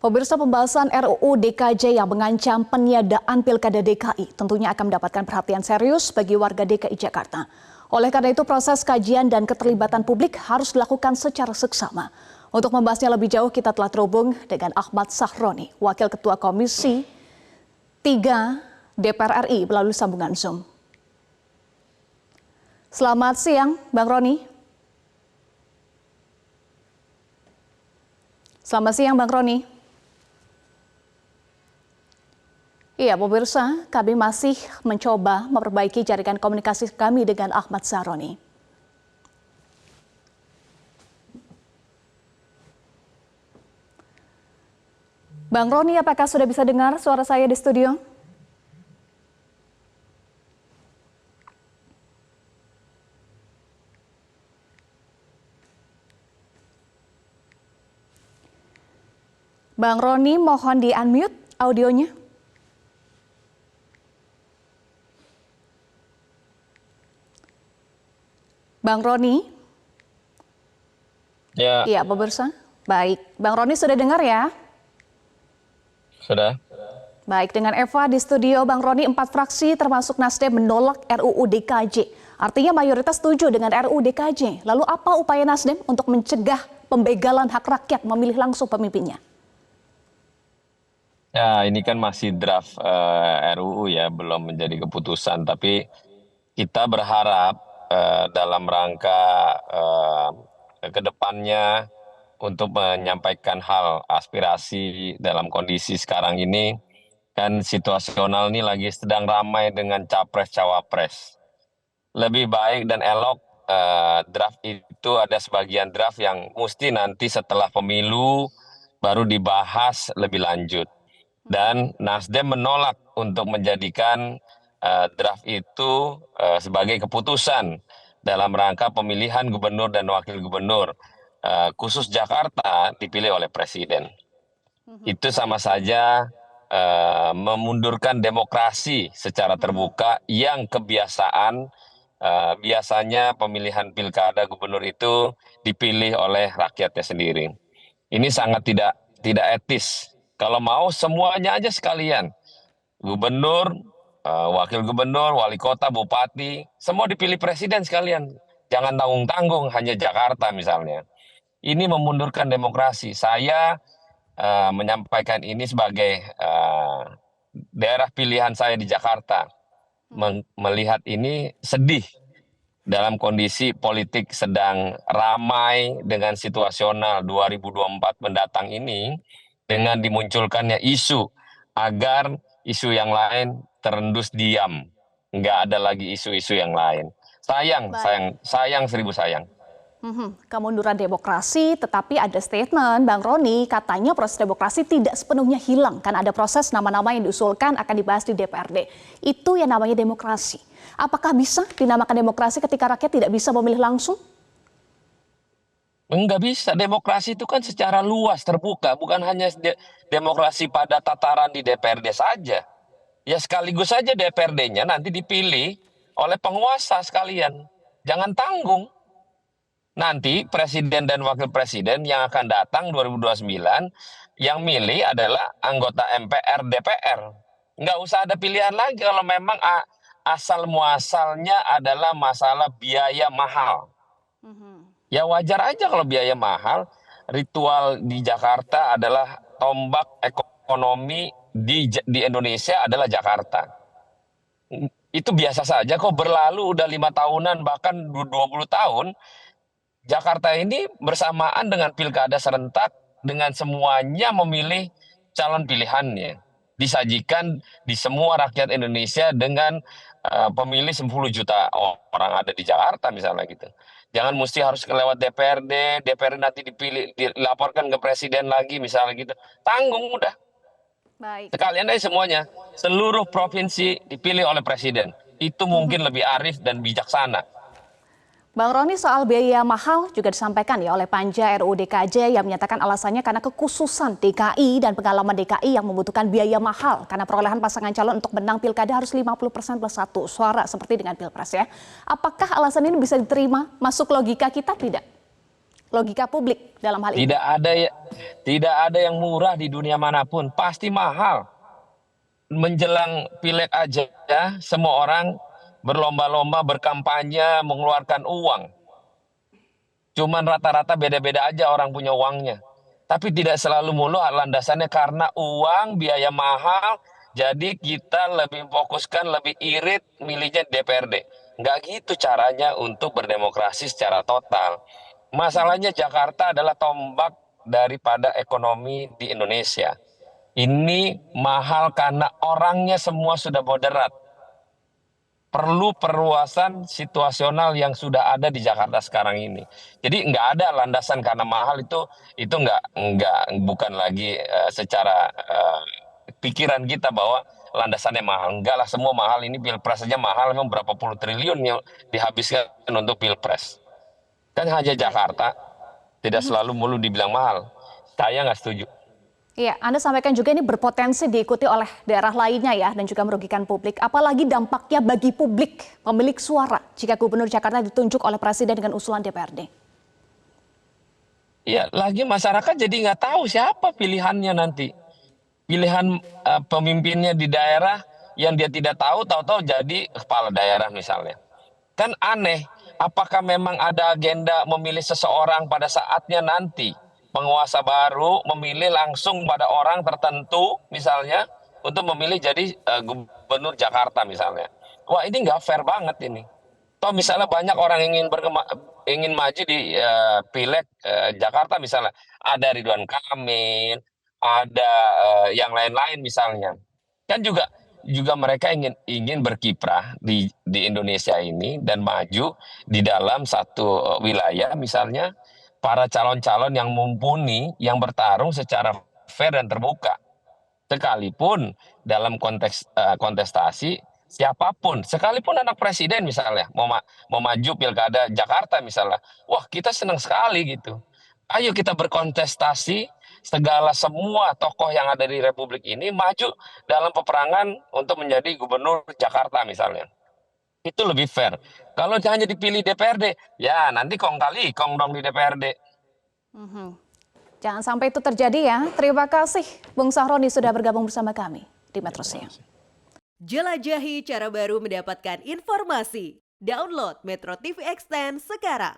Pemirsa, pembahasan RUU DKJ yang mengancam peniadaan Pilkada DKI tentunya akan mendapatkan perhatian serius bagi warga DKI Jakarta. Oleh karena itu, proses kajian dan keterlibatan publik harus dilakukan secara seksama. Untuk membahasnya lebih jauh, kita telah terhubung dengan Ahmad Sahroni, Wakil Ketua Komisi 3 DPR RI melalui sambungan Zoom. Selamat siang, Bang Roni. Selamat siang, Bang Roni. Iya, pemirsa, kami masih mencoba memperbaiki jaringan komunikasi kami dengan Ahmad Sahroni. Bang Roni, apakah sudah bisa dengar suara saya di studio? Bang Roni, mohon di-unmute audionya. Bang Roni? Ya. Iya, pemirsa. Baik, Bang Roni sudah dengar ya? Sudah. Baik, dengan Eva di studio, Bang Roni, 4 fraksi termasuk Nasdem menolak RUU DKJ. Artinya mayoritas setuju dengan RUU DKJ. Lalu apa upaya Nasdem untuk mencegah pembegalan hak rakyat memilih langsung pemimpinnya? Ya, ini kan masih draft RUU ya, belum menjadi keputusan. Tapi kita berharap dalam rangka ke depannya untuk menyampaikan hal aspirasi dalam kondisi sekarang ini, kan situasional ini lagi sedang ramai dengan capres-cawapres. Lebih baik dan elok draft itu ada sebagian draft yang mesti nanti setelah pemilu baru dibahas lebih lanjut. Dan Nasdem menolak untuk menjadikan draft itu sebagai keputusan dalam rangka pemilihan gubernur dan wakil gubernur khusus Jakarta dipilih oleh Presiden. Itu sama saja memundurkan demokrasi secara terbuka yang kebiasaan biasanya pemilihan pilkada gubernur itu dipilih oleh rakyatnya sendiri. Ini sangat tidak etis. Kalau mau semuanya aja sekalian, gubernur, wakil gubernur, wali kota, bupati, semua dipilih presiden sekalian. Jangan tanggung-tanggung hanya Jakarta misalnya. Ini memundurkan demokrasi. Saya menyampaikan ini sebagai daerah pilihan saya di Jakarta. Melihat ini sedih dalam kondisi politik sedang ramai dengan situasional 2024 mendatang ini, dengan dimunculkannya isu agar isu yang lain terendus diam. Nggak ada lagi isu-isu yang lain. Sayang, seribu sayang. Kemunduran demokrasi, tetapi ada statement Bang Roni, katanya proses demokrasi tidak sepenuhnya hilang, kan ada proses nama-nama yang diusulkan akan dibahas di DPRD. Itu yang namanya demokrasi. Apakah bisa dinamakan demokrasi ketika rakyat tidak bisa memilih langsung? Enggak bisa, demokrasi itu kan secara luas terbuka, bukan hanya demokrasi pada tataran di DPRD saja. Ya sekaligus saja DPRD-nya nanti dipilih oleh penguasa sekalian. Jangan tanggung. Nanti presiden dan wakil presiden yang akan datang 2029 yang milih adalah anggota MPR DPR. Nggak usah ada pilihan lagi kalau memang asal muasalnya adalah masalah biaya mahal. Ya wajar aja kalau biaya mahal. Ritual di Jakarta adalah tombak ekonomi di Indonesia adalah Jakarta. Itu biasa saja kok, berlalu udah 5 tahunan bahkan 20 tahun. Jakarta ini bersamaan dengan pilkada serentak, dengan semuanya memilih calon pilihannya. Disajikan di semua rakyat Indonesia dengan pemilih 10 juta orang ada di Jakarta misalnya gitu. Jangan mesti harus kelewat DPRD nanti dipilih, dilaporkan ke presiden lagi misalnya gitu. Tanggung udah. Baik. Sekalian aja semuanya. Seluruh provinsi dipilih oleh presiden. Itu mungkin lebih arif dan bijaksana. Bang Roni, soal biaya mahal juga disampaikan ya oleh Panja RUU DKJ yang menyatakan alasannya karena kekhususan DKI dan pengalaman DKI yang membutuhkan biaya mahal karena perolehan pasangan calon untuk menang pilkada harus 50% plus 1 suara seperti dengan pilpres ya. Apakah alasan ini bisa diterima? Masuk logika kita tidak? logika publik dalam hal ini? Tidak ada yang murah di dunia manapun, pasti mahal. Menjelang pileg aja, semua orang berlomba-lomba berkampanye mengeluarkan uang. Cuman rata-rata beda-beda aja orang punya uangnya. Tapi tidak selalu mulu landasannya karena uang, biaya mahal, jadi kita lebih fokuskan, lebih irit milihnya DPRD. Nggak gitu caranya untuk berdemokrasi secara total. Masalahnya Jakarta adalah tombak daripada ekonomi di Indonesia. Ini mahal karena orangnya semua sudah moderat. Perlu perluasan situasional yang sudah ada di Jakarta sekarang ini. Jadi nggak ada landasan karena mahal itu bukan lagi secara pikiran kita bahwa landasannya mahal. Enggak lah, semua mahal. Ini pilpres saja mahal, memang berapa puluh triliun yang dihabiskan untuk pilpres. Kan hanya Jakarta, tidak selalu mulu dibilang mahal. Saya nggak setuju. Iya, Anda sampaikan juga ini berpotensi diikuti oleh daerah lainnya ya dan juga merugikan publik. Apalagi dampaknya bagi publik pemilik suara jika Gubernur Jakarta ditunjuk oleh Presiden dengan usulan DPRD. Iya, lagi masyarakat jadi nggak tahu siapa pilihannya nanti. Pilihan pemimpinnya di daerah yang dia tidak tahu, tahu-tahu jadi kepala daerah misalnya. Kan aneh, apakah memang ada agenda memilih seseorang pada saatnya nanti? Penguasa baru memilih langsung pada orang tertentu misalnya untuk memilih jadi gubernur Jakarta misalnya. Wah, ini nggak fair banget ini. Toh misalnya banyak orang ingin maju di pileg Jakarta misalnya. Ada Ridwan Kamil, ada yang lain-lain misalnya. Kan juga mereka ingin berkiprah di Indonesia ini dan maju di dalam satu wilayah misalnya. Para calon-calon yang mumpuni, yang bertarung secara fair dan terbuka. Sekalipun dalam konteks kontestasi, siapapun, sekalipun anak presiden misalnya, mau maju pilkada Jakarta misalnya, wah kita senang sekali gitu. Ayo kita berkontestasi, semua tokoh yang ada di Republik ini maju dalam peperangan untuk menjadi gubernur Jakarta misalnya. Itu lebih fair. Kalau hanya dipilih DPRD, ya nanti kong kali kong dong di DPRD. Jangan sampai itu terjadi ya. Terima kasih Bung Sahroni sudah bergabung bersama kami di Metro Siang. Jelajahi cara baru mendapatkan informasi. Download Metro TV Extend sekarang.